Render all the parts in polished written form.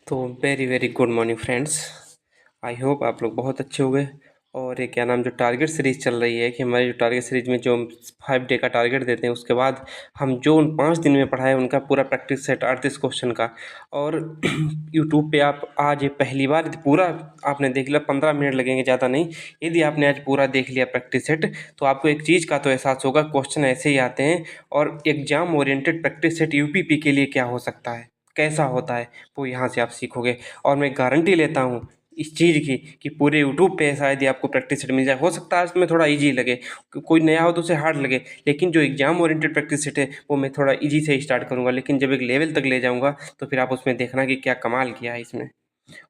तो very very good morning friends. I hope आप लोग बहुत अच्छे होंगे। और ये क्या नाम जो टारगेट सीरीज चल रही है कि हमारी जो टारगेट सीरीज में जो 5 डे का टारगेट देते हैं उसके बाद हम जो उन 5 दिन में पढ़ाए उनका पूरा प्रैक्टिस सेट 38 क्वेश्चन का। और यूट्यूब पे आप आज ये पहली बार पूरा आपने देख लिया, 15 मिनट लगेंगे, ज़्यादा नहीं। यदि आपने आज पूरा देख लिया प्रैक्टिस सेट तो आपको एक चीज़ का तो एहसास होगा, क्वेश्चन ऐसे ही आते हैं। और exam oriented practice set UPP के लिए क्या हो सकता है, कैसा होता है, वो यहाँ से आप सीखोगे। और मैं गारंटी लेता हूँ इस चीज़ की कि पूरे यूट्यूब पे शायद ही आपको प्रैक्टिस सेट मिल जाए। हो सकता है इसमें थोड़ा इजी लगे, कोई नया हो तो उसे हार्ड लगे, लेकिन जो एग्जाम ओरिएंटेड प्रैक्टिस सेट है वो मैं थोड़ा इजी से स्टार्ट करूँगा, लेकिन जब एक लेवल तक ले जाऊँगा तो फिर आप उसमें देखना कि क्या कमाल किया है इसमें।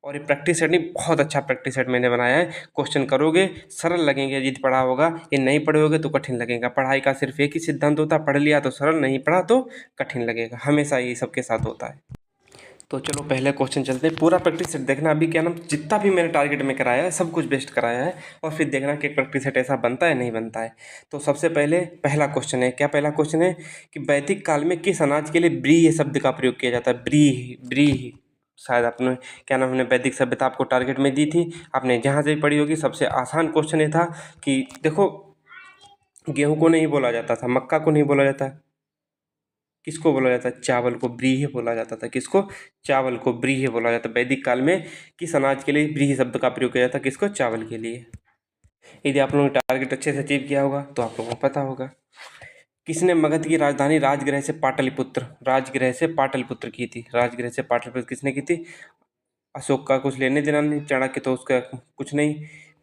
और ये प्रैक्टिस सेट नहीं, बहुत अच्छा प्रैक्टिस सेट मैंने बनाया है। क्वेश्चन करोगे सरल लगेंगे यदि पढ़ा होगा, ये नहीं पढ़े होगे तो कठिन लगेगा। पढ़ाई का सिर्फ एक ही सिद्धांत होता है, पढ़ लिया तो सरल, नहीं पढ़ा तो कठिन लगेगा, हमेशा यही सबके साथ होता है। तो चलो पहले क्वेश्चन चलते हैं। पूरा प्रैक्टिस सेट देखना, अभी क्या नाम जितना भी मैंने टारगेट में कराया है सब कुछ बेस्ट कराया है, और फिर देखना कि प्रैक्टिस सेट ऐसा बनता है नहीं बनता है। तो सबसे पहले पहला क्वेश्चन है, क्या पहला क्वेश्चन है कि वैदिक काल में किस अनाज के लिए ब्रीह शब्द का प्रयोग किया जाता है। ब्रीह ब्रीह, शायद आपने क्या नाम हमने वैदिक सभ्यता आपको टारगेट में दी थी, आपने जहाँ से भी पढ़ी होगी। सबसे आसान क्वेश्चन ये था कि देखो, गेहूँ को नहीं बोला जाता था, मक्का को नहीं बोला जाता, किसको बोला जाता है, चावल को ब्रीह बोला जाता था। किसको, चावल को ब्रीह बोला जाता। वैदिक काल में किस अनाज के लिए ब्रीह शब्द का प्रयोग किया जाता, किसको, चावल के लिए। यदि आप लोगों ने टारगेट अच्छे से अचीव किया होगा तो आप लोगों को पता होगा। किसने मगध की राजधानी राजगृह से पाटलिपुत्र, राजगृह से पाटलिपुत्र की थी। राजगृह से पाटलिपुत्र किसने की थी। अशोक का कुछ लेने देना नहीं, चाणक्य तो उसका कुछ नहीं,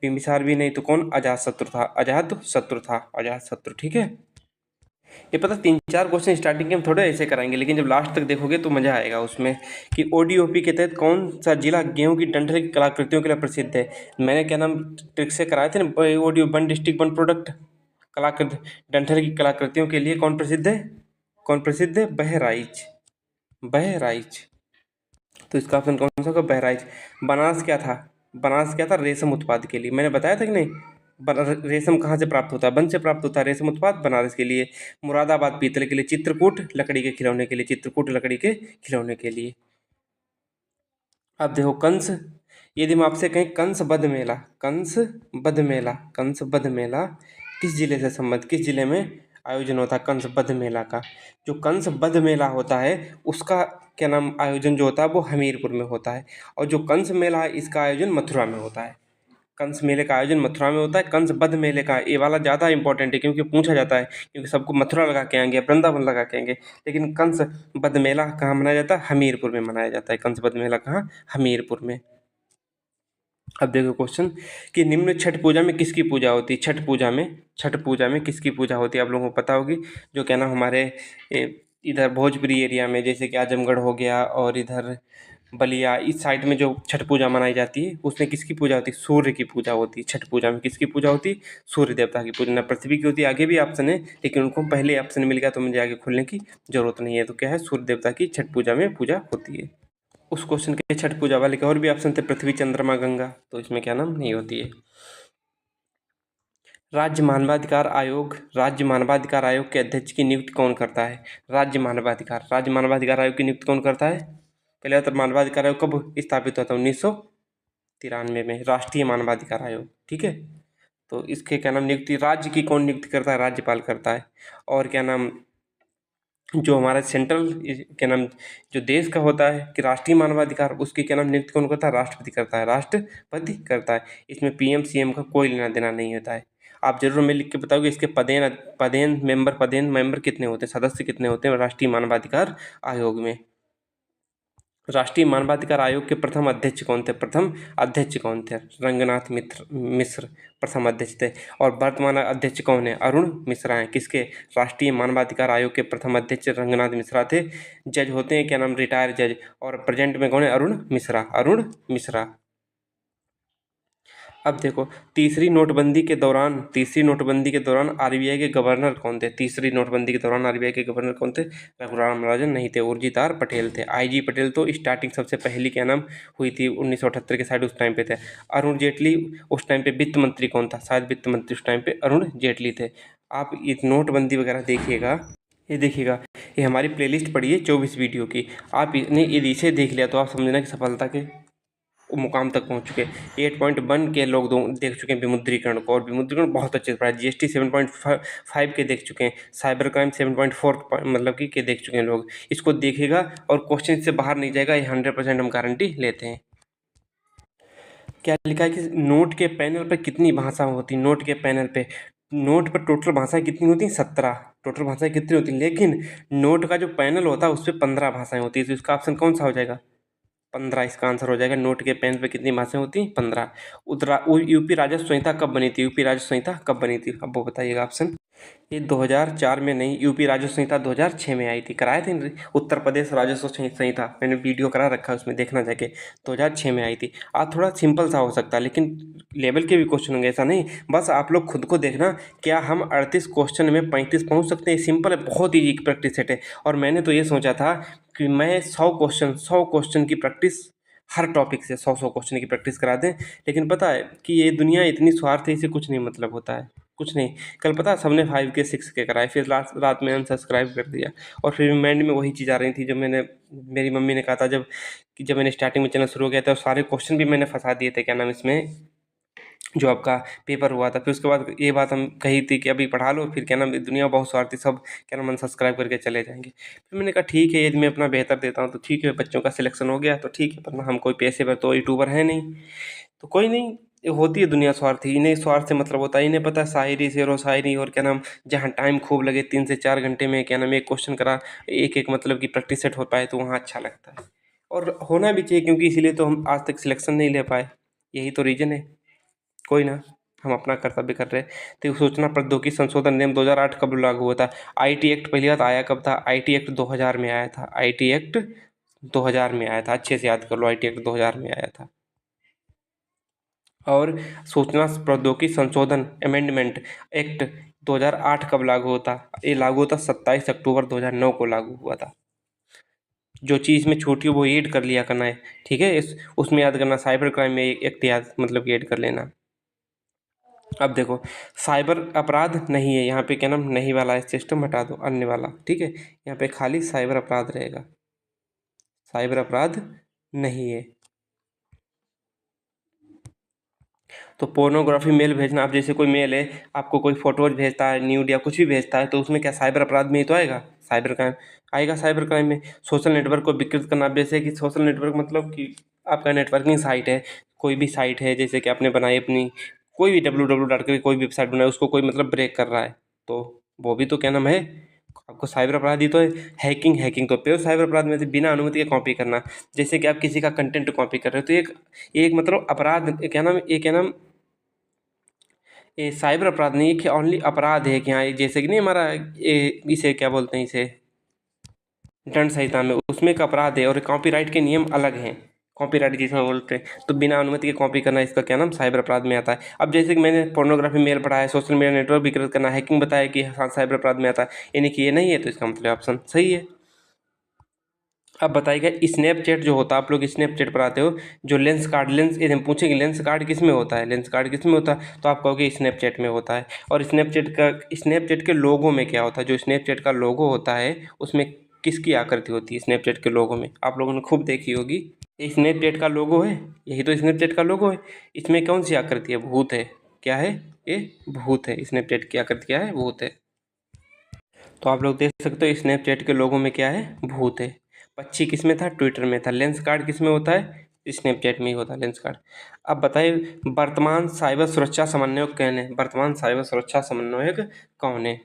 बिंबिसार भी नहीं, तो कौन, अजातशत्रु था। अजातशत्रु था, अजातशत्रु, ठीक है। ये पता 3-4 क्वेश्चन स्टार्टिंग के हम थोड़े ऐसे कराएंगे, लेकिन जब लास्ट तक देखोगे तो मज़ा आएगा उसमें। कि ओडीओपी के तहत कौन सा जिला गेहूं की डंठल की कलाकृतियों के लिए प्रसिद्ध है। मैंने क्या नाम ट्रिक से कराए थे ना, ओडीओ 1 डिस्ट्रिक्ट 1 प्रोडक्ट। कलाकृति, डंठल की कलाकृतियों के लिए कौन प्रसिद्ध है, कौन प्रसिद्ध है, बहराइच। बहराइच, तो इसका ऑप्शन कौन सा होगा, बहराइच। बनारस क्या था, बनारस क्या था, रेशम उत्पाद के लिए। मैंने बताया था कि नहीं, रेशम कहाँ से प्राप्त होता है, वन से प्राप्त होता है रेशम उत्पाद, बनारस के लिए। मुरादाबाद पीतल के लिए, चित्रकूट लकड़ी के खिलौने के लिए, चित्रकूट लकड़ी के खिलौने के लिए। अब देखो कंस, यदि हम आपसे कहें कंस बध मेला, कंस बध मेला, कंस बध मेला किस जिले से संबंध, किस जिले में आयोजन होता है कंस बध मेला का। जो कंस बध मेला होता है उसका क्या नाम आयोजन जो होता है वो हमीरपुर में होता है। और जो कंस मेला है इसका आयोजन मथुरा में होता है। कंस मेले का आयोजन मथुरा में होता है। कंस बध मेले का, ये वाला ज़्यादा इंपॉर्टेंट है क्योंकि पूछा जाता है, क्योंकि सबको मथुरा लगा के आएंगे, वृंदावन लगा के आएंगे, लेकिन कंस बध मेला कहाँ मनाया जाता है, हमीरपुर में मनाया जाता है। कंस बध मेला कहाँ, हमीरपुर में। अब देखो क्वेश्चन कि निम्न छठ पूजा में किसकी पूजा होती है। छठ पूजा में, छठ पूजा में किसकी पूजा होती है, आप लोगों को पता होगी। जो क्या नाम हमारे इधर भोजपुरी एरिया में, जैसे कि आजमगढ़ हो गया और इधर बलिया, इस साइड में जो छठ पूजा मनाई जाती है उसमें किसकी पूजा होती है, सूर्य की पूजा होती है। छठ पूजा में किसकी पूजा होती है, सूर्य देवता की पूजा। न पृथ्वी की होती है, आगे भी ऑप्शन है लेकिन उनको पहले ऑप्शन मिल गया तो मुझे आगे खोलने की जरूरत नहीं है। तो क्या है, सूर्य देवता की छठ पूजा में पूजा होती है। उस क्वेश्चन के छठ पूजा वाले के और भी ऑप्शन थे, पृथ्वी चंद्रमा गंगा, तो इसमें क्या नाम नहीं होती है। राज्य मानवाधिकार आयोग, राज्य मानवाधिकार आयोग के अध्यक्ष की नियुक्ति कौन करता है। राज्य मानवाधिकार, राज्य मानवाधिकार आयोग की नियुक्ति कौन करता है। पहले बात, मानवाधिकार आयोग कब स्थापित हुआ था, 1993 में, राष्ट्रीय मानवाधिकार आयोग, ठीक है। तो इसके क्या नाम नियुक्ति, राज्य की कौन नियुक्ति करता है, राज्यपाल करता है। और क्या नाम जो हमारा सेंट्रल क्या नाम जो देश का होता है कि राष्ट्रीय मानवाधिकार, उसकी क्या नाम नियुक्ति कौन करता है, राष्ट्रपति करता है, राष्ट्रपति करता है। इसमें पीएम सीएम का कोई लेना देना नहीं होता है। आप जरूर हमें लिख के बताओगे इसके पदेन मेंबर कितने होते हैं, सदस्य कितने होते हैं राष्ट्रीय मानवाधिकार आयोग में। राष्ट्रीय मानवाधिकार आयोग के प्रथम अध्यक्ष कौन थे, प्रथम अध्यक्ष कौन थे, रंगनाथ मिश्र प्रथम अध्यक्ष थे। और वर्तमान अध्यक्ष कौन है, अरुण मिश्रा हैं। किसके, राष्ट्रीय मानवाधिकार आयोग के प्रथम अध्यक्ष रंगनाथ मिश्रा थे। जज होते हैं क्या नाम, रिटायर्ड जज। और प्रेजेंट में कौन है, अरुण मिश्रा, अरुण मिश्रा। अब देखो, तीसरी नोटबंदी के दौरान, तीसरी नोटबंदी के दौरान आरबीआई के गवर्नर कौन थे। तीसरी नोटबंदी के दौरान आरबीआई के गवर्नर कौन थे, रघुराम राजन नहीं थे, उर्जित पटेल थे। आईजी पटेल तो स्टार्टिंग सबसे पहली क्या नाम हुई थी 1978 के साइड, उस टाइम पे थे। अरुण जेटली उस टाइम पे वित्त मंत्री कौन था, शायद वित्त मंत्री उस टाइम पे अरुण जेटली थे। आप ये नोटबंदी वगैरह देखिएगा, ये देखिएगा, ये हमारी प्लेलिस्ट पड़ी है 24 वीडियो की। आप इतने यदि इसे देख लिया तो आप समझना कि सफलता के मुकाम तक पहुंच चुके हैं। 8.1 के लोग देख चुके हैं विमुद्रीकरण को, और विमुद्रीकरण बहुत अच्छे से पढ़ा है। जीएसटी 7.5 के देख चुके हैं। साइबर क्राइम 7.4 मतलब कि के देख चुके हैं लोग। इसको देखेगा और क्वेश्चन से बाहर नहीं जाएगा, ये 100% हम गारंटी लेते हैं। क्या लिखा है कि नोट के पैनल पर कितनी भाषा होती है? नोट के पैनल पे, नोट पर टोटल भाषाएं कितनी होती हैं? 17 टोटल भाषाएं कितनी होती हैं, लेकिन नोट का जो पैनल होता है उस पर 15 भाषाएं होती है। तो इसका ऑप्शन कौन सा हो जाएगा? 15 इसका आंसर हो जाएगा। नोट के पेन पे कितनी भाषाएं होती हैं? 15। यूपी राजस्व संहिता कब बनी थी? यूपी राजस्व संहिता कब बनी थी? अब वो बताइएगा ऑप्शन। ये 2004 में नहीं, यूपी राजस्व संहिता 2006 में आई थी। कराए थे उत्तर प्रदेश राजस्व संहिता, मैंने वीडियो करा रखा है, उसमें देखना जाके। 2006 में आई थी। आज थोड़ा सिंपल सा हो सकता है, लेकिन लेवल के भी क्वेश्चन होंगे, ऐसा नहीं। बस आप लोग खुद को देखना, क्या हम 38 क्वेश्चन में 35 पहुंच सकते हैं? सिंपल है, बहुत ईजी प्रैक्टिस सेट है। और मैंने तो ये सोचा था कि मैं 100 क्वेश्चन की प्रैक्टिस हर टॉपिक से 100 क्वेश्चन की प्रैक्टिस करा दें। लेकिन पता है कि ये दुनिया इतनी स्वार्थ है, इसे कुछ नहीं मतलब होता है, कुछ नहीं। कल पता है सबने 5 के 6 के कराए, फिर रात में अनसब्सक्राइब कर दिया। और फिर माइंड में वही चीज़ आ रही थी जो मेरी मम्मी ने कहा था जब मैंने स्टार्टिंग में चैनल शुरू किया था, सारे क्वेश्चन भी मैंने फंसा दिए थे, क्या नाम इसमें, जो आपका पेपर हुआ था। फिर उसके बाद ये बात हम कही थी कि अभी पढ़ा लो, फिर क्या नाम दुनिया बहुत स्वार्थी, सब क्या नाम अनसब्सक्राइब करके चले जाएंगे। फिर मैंने कहा ठीक है, यदि मैं अपना बेहतर देता हूँ तो ठीक है, बच्चों का सिलेक्शन हो गया तो ठीक है, पर हम कोई पैसे पर तो यूट्यूबर है नहीं, तो कोई नहीं। ये होती है दुनिया स्वार्थी, इन्हें स्वार्थ से मतलब होता है। इन्हें पता है शायरी, शेरो शायरी और क्या नाम, जहाँ टाइम खूब लगे 3 से 4 घंटे में क्या नाम एक क्वेश्चन करा, एक मतलब कि प्रैक्टिस सेट हो पाए, तो वहाँ अच्छा लगता है। और होना भी चाहिए, क्योंकि इसीलिए तो हम आज तक सिलेक्शन नहीं ले पाए, यही तो रीज़न है। कोई ना, हम अपना कर्तव्य कर रहे हैं। तो सूचना प्रौद्योगिकी संशोधन नियम 2008 कब लागू हुआ था? आईटी एक्ट पहली बार आया कब था? आईटी एक्ट 2000 में आया था। आईटी एक्ट 2000 में आया था, अच्छे से याद कर लो, आईटी एक्ट 2000 में आया था। और सूचना प्रौद्योगिकी संशोधन अमेंडमेंट एक्ट 2008 कब लागू होता? ये लागू होता 27 अक्टूबर 2009 को लागू हुआ था। जो चीज़ में छूटी हो वो ऐड कर लिया करना है, ठीक है। इस उसमें याद करना, साइबर क्राइम में एक्ट याद मतलब कि ऐड कर लेना। अब देखो, साइबर अपराध नहीं है यहाँ पे, क्या नाम, नहीं वाला है सिस्टम, हटा दो, अन्य वाला, ठीक है। यहाँ पे खाली साइबर अपराध रहेगा, साइबर अपराध नहीं है। तो पोर्नोग्राफी मेल भेजना, आप जैसे कोई मेल है, आपको कोई फोटोज भेजता है, न्यूड या कुछ भी भेजता है, तो उसमें क्या साइबर अपराध में ही तो आएगा, साइबर क्राइम आएगा, साइबर क्राइम में। सोशल नेटवर्क को विकृत करना, आप जैसे कि सोशल नेटवर्क मतलब कि आपका नेटवर्किंग साइट है, कोई भी साइट है, जैसे कि आपने बनाई अपनी कोई भी www डॉट करके कोई भी वेबसाइट बनाई, उसको कोई मतलब ब्रेक कर रहा है, तो वो भी तो क्या नाम है, आपको साइबर अपराध ही तो है। हैकिंग, हैकिंग तो पे साइबर अपराध में से बिना अनुमति के कॉपी करना, जैसे कि आप किसी का कंटेंट कॉपी कर रहे हो, तो एक मतलब अपराध, क्या नाम, ये क्या नाम, ये साइबर अपराध नहीं है कि ओनली अपराध है कि हाँ, जैसे कि नहीं हमारा ये इसे क्या बोलते हैं, इसे दंड संहिता में उसमें एक अपराध है, और कॉपीराइट के नियम अलग हैं। कॉपीराइट जिसमें बोलते हैं, तो बिना अनुमति के कॉपी करना, इसका क्या नाम, साइबर अपराध में आता है। अब जैसे कि मैंने पोर्नोग्राफी मेल पढ़ा है, सोशल मीडिया नेटवर्क विकृत करना, हैकिंग बताया कि हाँ साइबर अपराध में आता है, यानी कि ये नहीं है, तो इसका मतलब ऑप्शन सही है। अब बताइएगा, स्नैपचैट जो होता है, आप लोग स्नैपचैट पर आते हो, जो लेंस कार्ड, लेंस यदि हम पूछेंगे लेंस कार्ड किस में होता है, लेंस कार्ड किस में होता है, तो आप कहोगे स्नैपचैट में होता है। और स्नैपचैट के लोगो में क्या होता है? जो स्नैपचैट का लोगो होता है उसमें किसकी आकृति होती है? स्नैपचैट के लोगो में आप लोगों ने खूब देखी होगी, ये स्नैपचैट का लोगो है, यही तो स्नैपचैट का लोगो है। इसमें कौन सी आकृति है? भूत है। क्या है? ये भूत है। स्नैपचैट की आकृति क्या है? भूत है। तो आप लोग देख सकते हो स्नैपचैट के लोगों में क्या है? भूत है। पक्षी किस में था? ट्विटर में था। लेंस कार्ड किस में होता है? स्नैपचैट में ही होता है लेंस कार्ड। अब बताइए, वर्तमान साइबर सुरक्षा समन्वयक कौन है? वर्तमान साइबर सुरक्षा समन्वयक कौन है?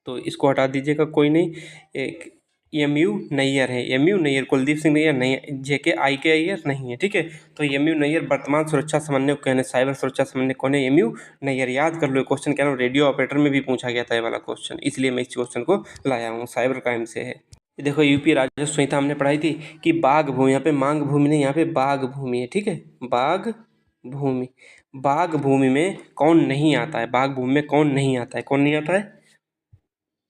तो इसको हटा दीजिएगा, कोई नहीं। एक एम यू नैयर है, एम यू नैयर, कुलदीप सिंह नैयर नहीं है, JK अय्यर नहीं है, ठीक है। तो एम यू नैयर वर्तमान सुरक्षा समन्वयक कौन है? साइबर सुरक्षा समन्वयक कौन है? M U Nayar. याद कर लो, क्वेश्चन क्या नाम, रेडियो ऑपरेटर में भी पूछा गया था ये वाला क्वेश्चन, इसलिए मैं इस क्वेश्चन को लाया हूँ, साइबर क्राइम से है। ये देखो, यूपी राजस्व संहिता हमने पढ़ाई थी कि बाघ भूमि, यहाँ पे मांग भूमि नहीं, यहाँ पे बाघ भूमि है, ठीक है, बाघ भूमि। बाघ भूमि में कौन नहीं आता है? बाघ भूमि में कौन नहीं आता है? कौन नहीं आता है?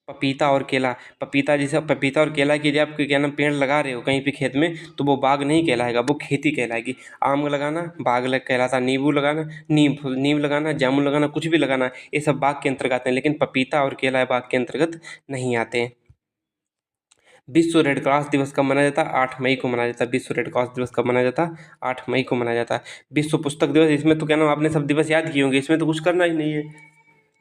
पपीता और केला, पपीता जैसे पपीता और केला के लिए आप क्या नाम पेड़ लगा रहे हो कहीं पे खेत में, तो वो बाग नहीं कहलाएगा, वो खेती कहलाएगी। आम लगाना बाग कहलाता, नींबू लगाना नीम लगाना, जामुन लगाना, कुछ भी लगाना, ये सब बाग के अंतर्गत आते हैं, लेकिन पपीता और केला बाग के अंतर्गत नहीं आते हैं। विश्व रेड क्रॉस दिवस कब मनाया जाता है? 8 मई को मनाया जाता है। विश्व रेड क्रॉस दिवस कब मनाया जाता है? 8 मई को मनाया जाता है। विश्व पुस्तक दिवस, इसमें तो क्या नाम आपने सब दिवस याद किए होंगे, इसमें तो कुछ करना ही नहीं है।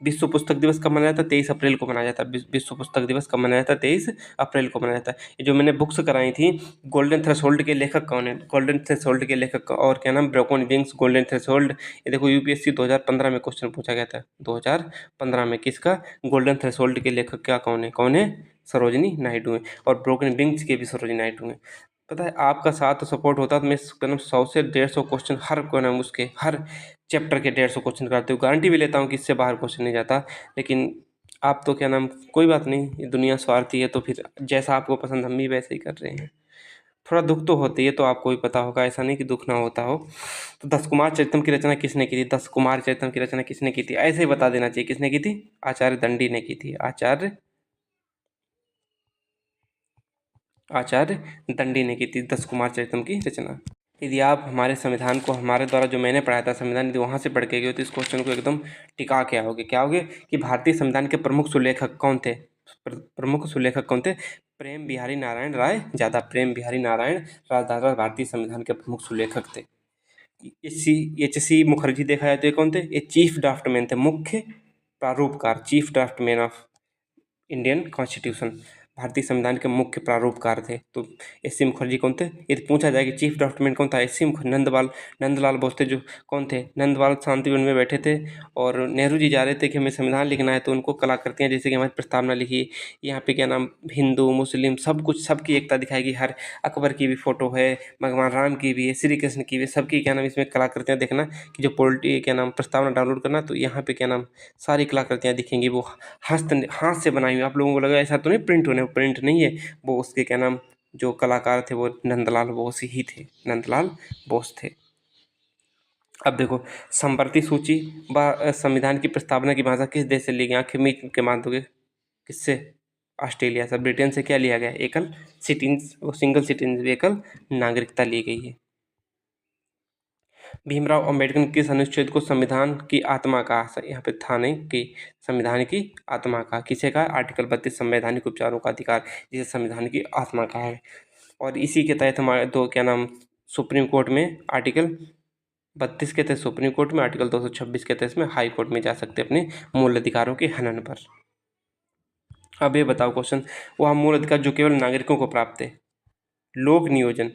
विश्व पुस्तक दिवस कब मनाया जाता है? 23 अप्रैल को मनाया जाता है। विश्व पुस्तक दिवस कब मनाया जाता है? 23 अप्रैल को मनाया जाता है। ये जो मैंने बुक्स कराई थी, गोल्डन थ्रेशोल्ड के लेखक कौन है? गोल्डन थ्रेशोल्ड के लेखक और क्या नाम, ब्रोकन विंग्स, गोल्डन थ्रेशोल्ड। ये देखो यूपीएससी 2015 में क्वेश्चन पूछा गया था, 2015 में। किसका? गोल्डन थ्रेशोल्ड के लेखक क्या कौन है? कौन है? सरोजिनी नायडू है। और ब्रोकन विंग्स के भी सरोजिनी नायडू हैं। पता है आपका साथ तो सपोर्ट होता तो मैं 100 से 150 क्वेश्चन हर को नाम उसके हर चैप्टर के 150 क्वेश्चन कराते हो, गारंटी भी लेता हूँ कि इससे बाहर क्वेश्चन नहीं जाता। लेकिन आप तो क्या नाम, कोई बात नहीं, ये दुनिया स्वार्थी है, तो फिर जैसा आपको पसंद हम भी वैसे ही कर रहे हैं। थोड़ा दुख तो होती है, तो आपको भी पता होगा, ऐसा नहीं कि दुख ना होता हो। तो 10 कुमार चरितम की रचना किसने की थी? 10 कुमार चरितम की रचना किसने की थी? ऐसे ही बता देना चाहिए किसने की थी? आचार्य दंडी ने की थी। आचार्य दंडी ने की थी 10 कुमार चरितम की रचना। यदि आप हमारे संविधान को हमारे द्वारा जो मैंने पढ़ाया था संविधान, यदि वहाँ से पढ़ के गए तो इस क्वेश्चन को एकदम टिका के आओगे। क्या आओगे कि भारतीय संविधान के प्रमुख सुलेखक कौन थे? प्रमुख सुलेखक कौन थे? प्रेम बिहारी नारायण राय ज़्यादा, प्रेम बिहारी नारायण राय भारतीय संविधान के प्रमुख सुलेखक थे। एच सी मुखर्जी देखा जाए तो ये कौन थे? ये चीफ ड्राफ्टमैन थे, मुख्य प्रारूपकार, chief draftsman of Indian constitution, भारतीय संविधान के मुख्य प्रारूपकार थे। तो एस सी मुखर्जी कौन थे? यदि पूछा जाए कि चीफ ड्राफ्टमैन कौन था, एस सी मुखर्जी। नंदलाल बोस थे, जो कौन थे? नंदलाल शांतिवन में बैठे थे और नेहरू जी जा रहे थे कि हमें संविधान लिखना है, तो उनको कलाकृतियाँ जैसे कि हमारी प्रस्तावना लिखी, यहाँ पे क्या नाम, हिंदू मुस्लिम सब कुछ, सबकी एकता दिखाएगी। हर अकबर की भी फोटो है, भगवान राम की भी है, श्री कृष्ण की भी, सबकी क्या नाम इसमें कलाकृतियाँ देखना कि जो पोलिटी क्या नाम प्रस्तावना डाउनलोड करना, तो यहाँ पे क्या नाम सारी कलाकृतियाँ दिखेंगी। वो हाथ से बनाई हुई। आप लोगों को लगा ऐसा तो नहीं प्रिंट होने, प्रिंट नहीं है, वो उसके क्या नाम जो कलाकार थे वो नंदलाल बोस ही थे, नंदलाल बोस थे। अब देखो, संप्रति सूची व संविधान की प्रस्तावना की भाषा किस देश से ली गई? आखिर मीच के मान दोगे किससे? ऑस्ट्रेलिया से। ब्रिटेन से क्या लिया गया? एकल सिंगल सिटीजन, एकल नागरिकता ली गई है। भीमराव अंबेडकर ने किस अनुच्छेद को संविधान की आत्मा कहा? यहाँ पे था नहीं कि संविधान की आत्मा कहा। किसे कहा? आर्टिकल 32 संवैधानिक उपचारों का अधिकार, जिसे संविधान की आत्मा कहा है। और इसी के तहत हमारे दो क्या नाम सुप्रीम कोर्ट में आर्टिकल 32 के तहत सुप्रीम कोर्ट में, आर्टिकल 226 के तहत में हाई कोर्ट में जा सकते अपने मूल अधिकारों के हनन पर। अब ये बताओ क्वेश्चन, वह मूल अधिकार जो केवल नागरिकों को प्राप्त है। लोक नियोजन,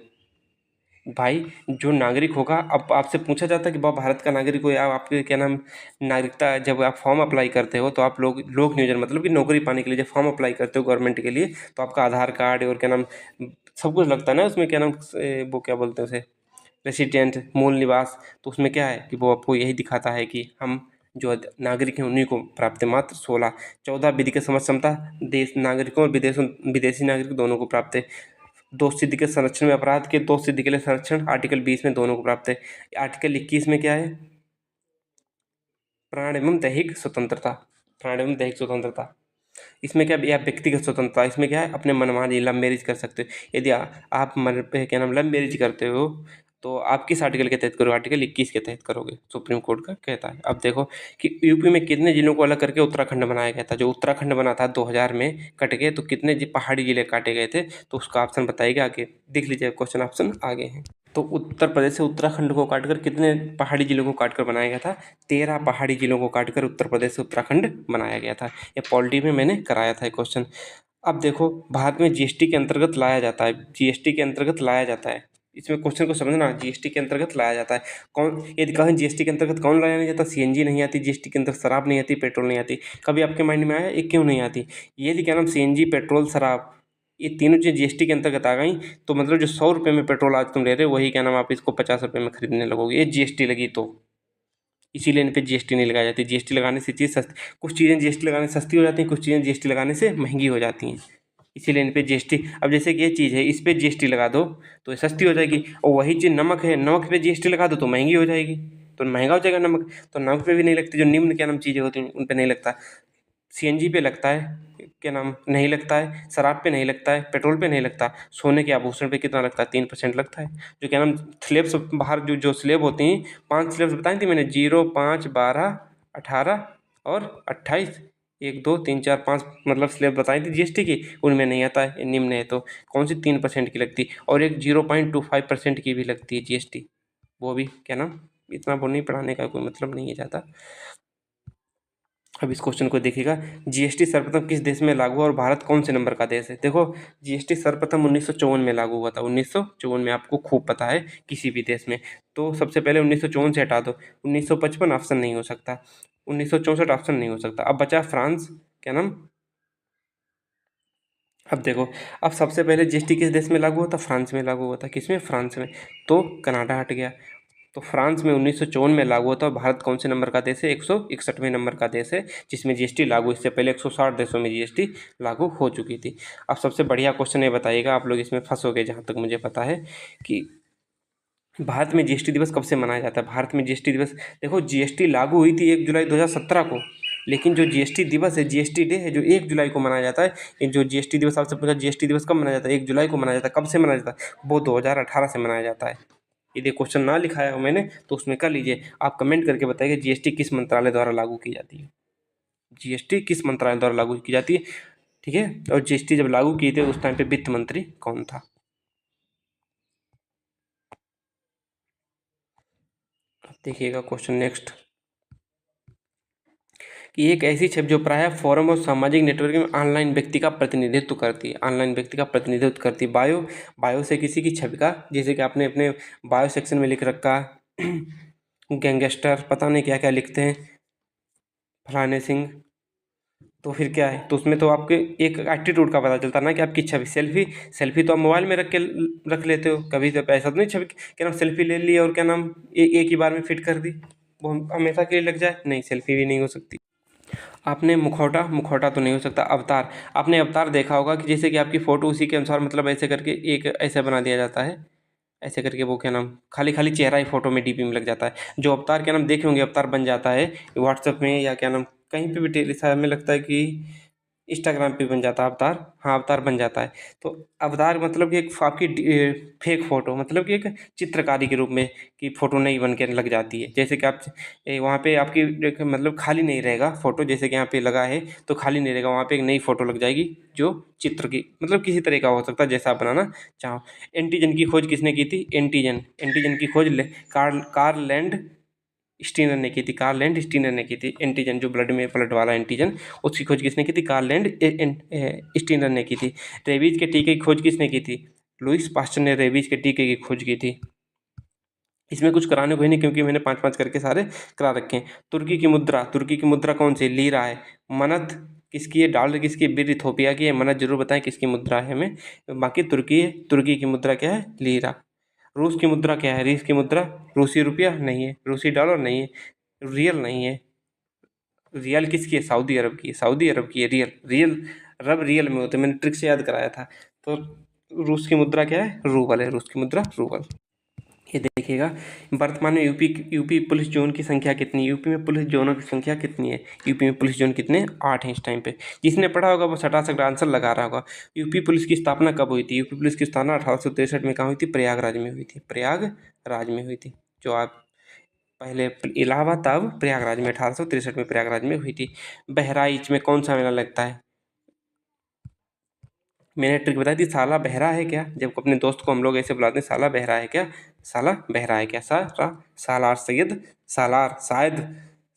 भाई जो नागरिक होगा, अब आपसे पूछा जाता है कि वह भारत का नागरिक हो या आपके क्या नाम नागरिकता, जब आप फॉर्म अप्लाई करते हो तो आप लोक नियोजन मतलब कि नौकरी पाने के लिए जब फॉर्म अप्लाई करते हो गवर्नमेंट के लिए, तो आपका आधार कार्ड और क्या नाम सब कुछ लगता है ना उसमें, क्या नाम वो क्या बोलते हैं उसे, रेसिडेंट, मूल निवास। तो उसमें क्या है कि वो आपको यही दिखाता है कि हम जो नागरिक हैं उन्हीं को प्राप्त है। मात्र 14 विधिक समझ क्षमता देश नागरिकों और विदेशी नागरिक दोनों को प्राप्त है। दोष सिद्धि के संरक्षण में, अपराध के दोष सिद्धि के लिए संरक्षण आर्टिकल 20 में दोनों को प्राप्त है। आर्टिकल 21 में क्या है? प्राण एवं दैहिक स्वतंत्रता, प्राण एवं दैहिक स्वतंत्रता। इसमें क्या, या व्यक्तिगत स्वतंत्रता, इसमें क्या है? अपने मनमानी लव मैरिज कर सकते हो। यदि आप क्या नाम लव मैरिज करते हो तो आप किस आर्टिकल के तहत करोगे? आर्टिकल 21 के तहत करोगे, सुप्रीम कोर्ट का कहता है। अब देखो कि यूपी में कितने जिलों को अलग करके उत्तराखंड बनाया गया था। जो उत्तराखंड बना था 2000 में कट के, तो कितने पहाड़ी जिले काटे गए थे? तो उसका ऑप्शन बताइएगा आगे, देख लीजिए क्वेश्चन ऑप्शन आगे हैं। तो उत्तर प्रदेश से उत्तराखंड को काटकर कितने पहाड़ी जिलों को काटकर बनाया गया था? 13 पहाड़ी जिलों को काटकर उत्तर प्रदेश से उत्तराखंड बनाया गया था। ये पॉलिटी में मैंने कराया था क्वेश्चन। अब देखो, भारत में जीएसटी के अंतर्गत लाया जाता है, जीएसटी के अंतर्गत लाया जाता है, इसमें क्वेश्चन को समझना, जीएसटी के अंतर्गत लाया जाता है कौन? यदि कहें जीएसटी के अंतर्गत कौन लाया नहीं जाता? सीएनजी नहीं आती जीएसटी के अंतर्गत, शराब नहीं आती, पेट्रोल नहीं आती। कभी आपके माइंड में आया ये क्यों नहीं आती? ये क्या नाम सीएनजी, पेट्रोल, शराब, ये तीनों चीज़ जीएसटी के अंतर्गत आ गई, तो मतलब जो 100 रुपये में पेट्रोल आज तुम ले रहे हो, वही क्या नाम आप इसको 50 रुपये में खरीदने लगोगे, ये जीएसटी लगी तो। इसीलिए इन पे जीएसटी नहीं लगाई जाती। जीएसटी लगाने से चीज़ सस्ती, कुछ चीज़ें जीएसटी लगाने से सस्ती हो जाती हैं, कुछ चीज़ें जीएसटी लगाने से महंगी हो जाती हैं। इसीलिए इन पे जीएसटी, अब जैसे कि ये चीज़ है, इस पे जीएसटी लगा दो तो ये सस्ती हो जाएगी, और वही चीज़ नमक है, नमक पे जीएसटी लगा दो तो महंगी हो जाएगी, तो महंगा हो जाएगा नमक। तो नमक पे भी नहीं लगती, जो निम्न क्या नाम चीज़ें होती हैं उन पे नहीं लगता। सीएनजी पे लगता है, क्या नाम नहीं लगता है, शराब पे नहीं लगता है, पेट्रोल पे नहीं लगता, सोने के आभूषण पे कितना लगता है, 3% लगता है। जो क्या नाम स्लैब्स बाहर जो जो स्लैब होती हैं, 5 स्लैब्स बताई थी मैंने, 0, 5, 12, 18 और 28, 1, 2, 3, 4, 5 मतलब स्लैब बताई थी जीएसटी की, उनमें नहीं आता है, निम्न है तो कौन सी 3% की लगती है, और एक 0.25% की भी लगती है जीएसटी, वो भी क्या नाम इतना वो नहीं, पढ़ाने का कोई मतलब नहीं है ज़्यादा। अब इस क्वेश्चन को देखिएगा, जीएसटी सर्वप्रथम किस देश में लागू हुआ और भारत कौन से नंबर का देश है। देखो जीएसटी सर्वप्रथम 1954 में लागू हुआ था, 1954 में, आपको खूब पता है किसी भी देश में। तो सबसे पहले 1954 से हटा दो, 1955 ऑप्शन नहीं हो सकता, 1964 ऑप्शन नहीं हो सकता। अब बचा फ्रांस, क्या नाम, अब देखो, अब सबसे पहले जीएसटी किस देश में लागू हुआ था, फ्रांस में लागू हुआ था, किसमें, फ्रांस में, तो कनाडा हट गया। तो फ्रांस में 1954 में लागू हुआ था। भारत कौन से नंबर का देश है, 161वें नंबर का देश है जिसमें जीएसटी लागू, इससे पहले 160 देशों में जीएसटी लागू हो चुकी थी। अब सबसे बढ़िया क्वेश्चन ये बताइएगा, आप लोग इसमें फंसोगे जहाँ तक मुझे पता है, कि भारत में जीएसटी दिवस कब से मनाया जाता है। भारत में जीएसटी दिवस, देखो जीएसटी लागू हुई थी 1 जुलाई 2017 को, लेकिन जो जीएसटी दिवस है, जीएसटी डे है, जो 1 जुलाई को मनाया जाता है। ये जो जीएसटी दिवस आपसे पूछा, जीएसटी दिवस कब मनाया जाता है, 1 जुलाई को मनाया जाता है। कब से मनाया जाता है, वो 2018 से मनाया जाता है। यदि क्वेश्चन ना लिखाया हो मैंने तो उसमें कर लीजिए, आप कमेंट करके बताइए जीएसटी किस मंत्रालय द्वारा लागू की जाती है, जीएसटी किस मंत्रालय द्वारा लागू की जाती है, ठीक है। और जीएसटी जब लागू किए थे उस टाइम पे वित्त मंत्री कौन था। देखिएगा क्वेश्चन नेक्स्ट, कि एक ऐसी छवि जो प्रायः फोरम और सामाजिक नेटवर्क में ऑनलाइन व्यक्ति का प्रतिनिधित्व करती है, ऑनलाइन व्यक्ति का प्रतिनिधित्व करती है। बायो, बायो से किसी की छवि का, जैसे कि आपने अपने बायो सेक्शन में लिख रखा गैंगस्टर, पता नहीं क्या क्या लिखते हैं, फलाने सिंह, तो फिर क्या है, तो उसमें तो आपके एक एटीट्यूड का पता चलता है ना, कि आपकी छवि, सेल्फी, सेल्फी तो आप मोबाइल में रख के रख लेते हो, कभी तो ऐसा तो नहीं छवि क्या नाम सेल्फी ले ली और क्या नाम एक ही बार में फिट कर दी, वो हमेशा के लिए लग जाए, नहीं, सेल्फी भी नहीं हो सकती। आपने मुखौटा, मुखौटा तो नहीं हो सकता। अवतार, आपने अवतार देखा होगा कि जैसे कि आपकी फ़ोटो उसी के अनुसार, मतलब ऐसे करके एक ऐसे बना दिया जाता है, ऐसे करके वो क्या नाम खाली खाली चेहरा ही फ़ोटो में डीपी में लग जाता है। जो अवतार क्या नाम देखे होंगे, अवतार बन जाता है व्हाट्सएप में या क्या नाम कहीं पे भी, टेलीसा हमें लगता है कि इंस्टाग्राम पे बन जाता है अवतार, हाँ अवतार बन जाता है। तो अवतार मतलब कि एक आपकी फेक फ़ोटो, मतलब कि एक चित्रकारी के रूप में कि फ़ोटो नई बन के लग जाती है। जैसे कि आप वहाँ पे आपकी एक मतलब खाली नहीं रहेगा फ़ोटो, जैसे कि यहाँ पे लगा है तो खाली नहीं रहेगा, वहाँ पे एक नई फ़ोटो लग जाएगी जो चित्र की, मतलब किसी तरह का हो सकता है जैसा आप बनाना चाहो। एंटीजन की खोज किसने की थी, एंटीजन, एंटीजन की खोज कार्ल कार्ल लैंड स्टीनर ने की थी, कार्ल लैंड स्टीनर ने की थी। एंटीजन जो ब्लड में ब्लड वाला एंटीजन, उसकी खोज किसने की थी, कार्ल लैंड स्टीनर ने की थी। रेबीज के टीके की खोज किसने की थी, लुइस पास्चर ने रेबीज के टीके की खोज की थी। इसमें कुछ कराने को ही नहीं क्योंकि मैंने 5-5 करके सारे करा रखे हैं। तुर्की की मुद्रा, तुर्की की मुद्रा कौन सी, लीरा है। मनत किसकी है, डॉलर किसकी है, बिर इथोपिया की है। मनत जरूर बताएं किसकी मुद्रा है हमें, बाकी तुर्की है, तुर्की की मुद्रा क्या है, लीरा। रूस की मुद्रा क्या है, रूस की मुद्रा, रूसी रुपया नहीं है, रूसी डॉलर नहीं है, रियल नहीं है। रियल किसकी है, सऊदी अरब की है, सऊदी अरब की है रियल, रियल रब रियल में होते हैं, मैंने ट्रिक से याद कराया था। तो रूस की मुद्रा क्या है, रूबल है, रूस की मुद्रा रूबल। ये देखिएगा, वर्तमान में यूपी पुलिस जोन की संख्या कितनी है, यूपी में पुलिस जोनों की संख्या कितनी है, यूपी में पुलिस जोन कितने, 8 हैं इस टाइम पे। जिसने पढ़ा होगा वो सटा सकता आंसर लगा रहा होगा। यूपी पुलिस की स्थापना कब हुई थी, यूपी पुलिस की स्थापना 1863 में कहाँ हुई थी, प्रयागराज में हुई थी, प्रयागराज में हुई थी। जो आप पहले इलाहाबाद था, अब प्रयागराज में 1863 में प्रयागराज में हुई थी। बहराइच में कौन सा मेला लगता है, मैंने ट्रिक बताई थी, साला बहरा है क्या, जब अपने दोस्त को हम लोग ऐसे बुलाते हैं, साला बहरा है क्या, साला बहरा है क्या, सालार सैयद, सालार शायद,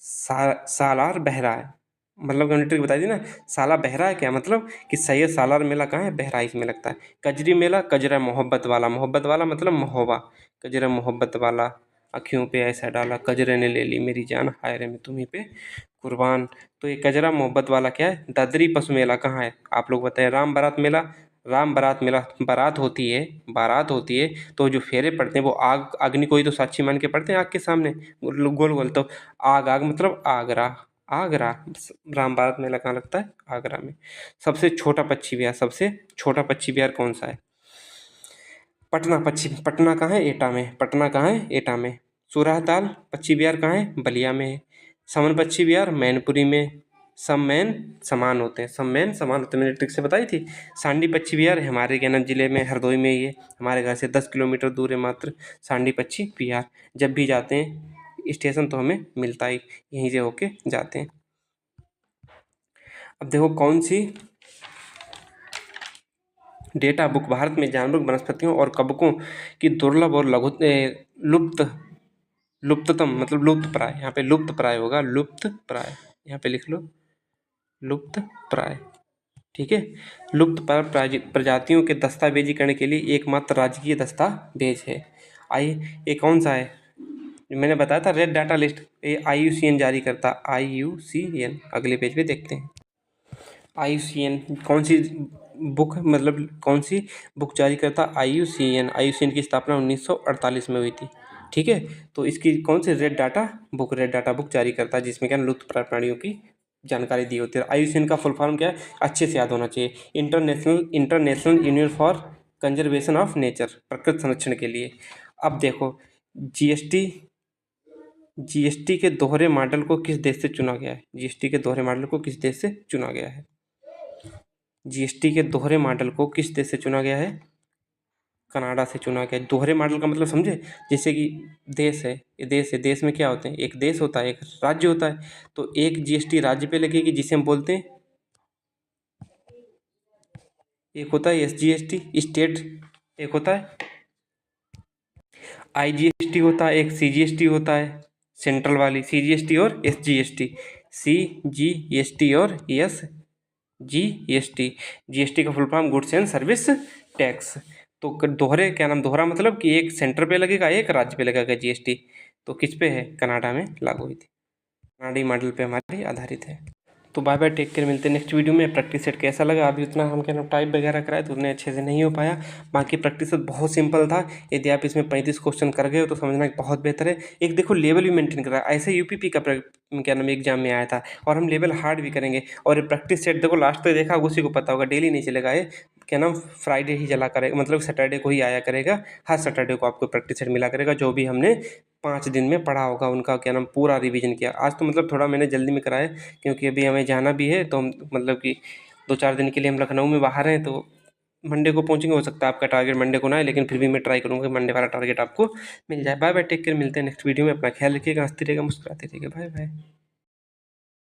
सालार बहरा है, मतलब हमने ट्रिक बताई थी ना, साला बहरा है क्या, मतलब कि सैयद सालार मेला कहाँ है, बहराइच में लगता है। कजरी मेला, कजरा मोहब्बत वाला, मोहब्बत वाला मतलब महोबा, कजरा मोहब्बत वाला, अखियों पे ऐसा डाला कजरे ने ले ली मेरी जान, हाय रे मैं तुम्ही पे कुर्बान। तो ये कजरा मोहब्बत वाला क्या है, दादरी पशु मेला कहाँ है, आप लोग बताएं। राम बारात मेला, राम बारात मेला, बारात होती है, बारात होती है, तो जो फेरे पड़ते हैं वो आग, अग्नि को ही तो साक्षी मान के पड़ते हैं आग के सामने, गोल गोल, तो आग, आग मतलब आगरा, आगरा। राम बारात मेला कहाँ लगता है, आगरा में। सबसे छोटा पक्षी विहार, सबसे छोटा पक्षी विहार कौन सा है, पटना पक्षी, पटना कहाँ है, एटा में, पटना कहाँ है, एटा में। सूरहताल पक्षी विहार कहाँ है, बलिया में है। समन पक्षी विहार मैनपुरी में। सब मैन समान होते हैं, सब मैन समान होते हैं, मैंने ट्रिक से बताई थी। सांडी पच्छी विहार हमारे क्या नाम जिले में हरदोई में ही है, हमारे घर से 10 किलोमीटर दूर है मात्र सांडी पच्छी विहार। जब भी जाते हैं स्टेशन तो हमें मिलता ही, यहीं से होके जाते हैं। अब देखो कौन सी डेटा बुक भारत में जानवर वनस्पतियों और कवकों की दुर्लभ और लुप्ततम मतलब लुप्त प्राय, यहाँ पे लुप्त प्राय होगा, लुप्त प्राय, यहाँ पे लिख लो लुप्त प्राय, ठीक है। लुप्त प्राय प्रजातियों के दस्तावेजीकरण के लिए एकमात्र राजकीय दस्तावेज है। ये कौन सा है, मैंने बताया था रेड डाटा लिस्ट, ये IUCN जारी करता, IUCN। अगले पेज पे देखते हैं IUCN कौन सी बुक मतलब कौन सी बुक जारी करता, IUCN की स्थापना 1948 में हुई थी, ठीक है। तो इसकी कौन सी रेड डाटा बुक जारी करता है, जिसमें क्या लुप्त प्राणियों की जानकारी दी होती है। IUCN का फुल फॉर्म क्या है, अच्छे से याद होना चाहिए, international union for conservation of nature, प्रकृति संरक्षण के लिए। अब देखो जीएसटी के दोहरे मॉडल को किस देश से चुना गया है, जीएसटी के दोहरे मॉडल को किस देश से चुना गया है, जीएसटी के दोहरे मॉडल को किस देश से चुना गया है, कनाडा से चुना गया है। दोहरे मॉडल का मतलब समझे, जैसे कि देश है, ये देश है, देश में क्या होते हैं, एक देश होता है, एक राज्य होता है, तो एक जीएसटी राज्य पे लगेगी जिसे हम बोलते हैं, एक होता है SGST स्टेट, एक होता है IGST होता है, एक CGST होता है सेंट्रल वाली, CGST और SGST, CGST और SGST। GST का full form goods and service tax. तो दोहरे क्या नाम, दोहरा मतलब कि एक सेंटर पे लगेगा, एक राज्य पे लगेगा GST। तो किस पे है, कनाडा में लागू हुई थी, कनाडी मॉडल पे हमारी आधारित है। तो बाय बाय, टेक केयर, मिलते हैं नेक्स्ट वीडियो में। प्रैक्टिस सेट कैसा लगा, अभी उतना हम क्या नाम टाइप वगैरह कराए तो उतने अच्छे से नहीं हो पाया, बाकी प्रैक्टिस सेट बहुत सिंपल था। यदि आप इसमें 35 क्वेश्चन कर गए हो तो समझना कि बहुत बेहतर है। एक देखो लेवल भी मेंटेन कर रहा है, ऐसे UPP का क्या नाम एग्जाम में आया था, और हम लेवल हार्ड भी करेंगे। और प्रैक्टिस सेट देखो लास्ट तक देखा उसी को पता होगा, डेली नहीं चलेगा ये, क्या नाम फ्राइडे ही चला करेगा, मतलब सैटरडे को ही आया करेगा, हर सैटरडे को आपको प्रैक्टिस सेट मिला करेगा। जो भी हमने 5 दिन में पढ़ा होगा उनका क्या नाम पूरा रिवीजन किया। आज तो मतलब थोड़ा मैंने जल्दी में कराया, क्योंकि अभी हमें जाना भी है, तो हम मतलब कि 2-4 दिन के लिए हम लखनऊ में बाहर हैं, तो मंडे को पहुंचेंगे। हो सकता है आपका टारगेट मंडे को ना है, लेकिन फिर भी मैं ट्राई करूँगा कि मंडे वाला टारगेट आपको मिल जाए। बाय बाय, टेक केयर, मिलते हैं नेक्स्ट वीडियो में। अपना ख्याल रखिएगा, हंसते रहिएगा, मुस्कुराते रहिएगा, बाय बाय।